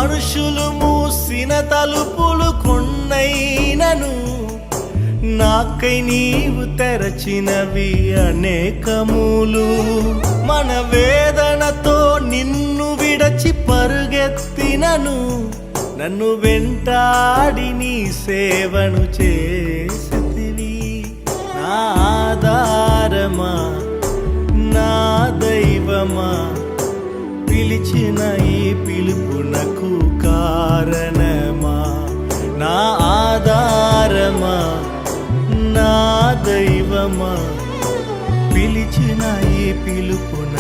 మనుషులు మూసిన తలుపులు కొన్నైనను నాకై నీవు తెరచినవి అనేకములు. మన వేదనతో నిన్ను విడచి పరుగెత్తినను నన్ను వెంటాడి నీ సేవను చేసితివి. నా ఆధారమా నా దైవమా పిలిచిన ఈ పిలుపునకు కారణమా. నా ఆధారమా నా దైవమా పిలిచిన ఈ పిలుపున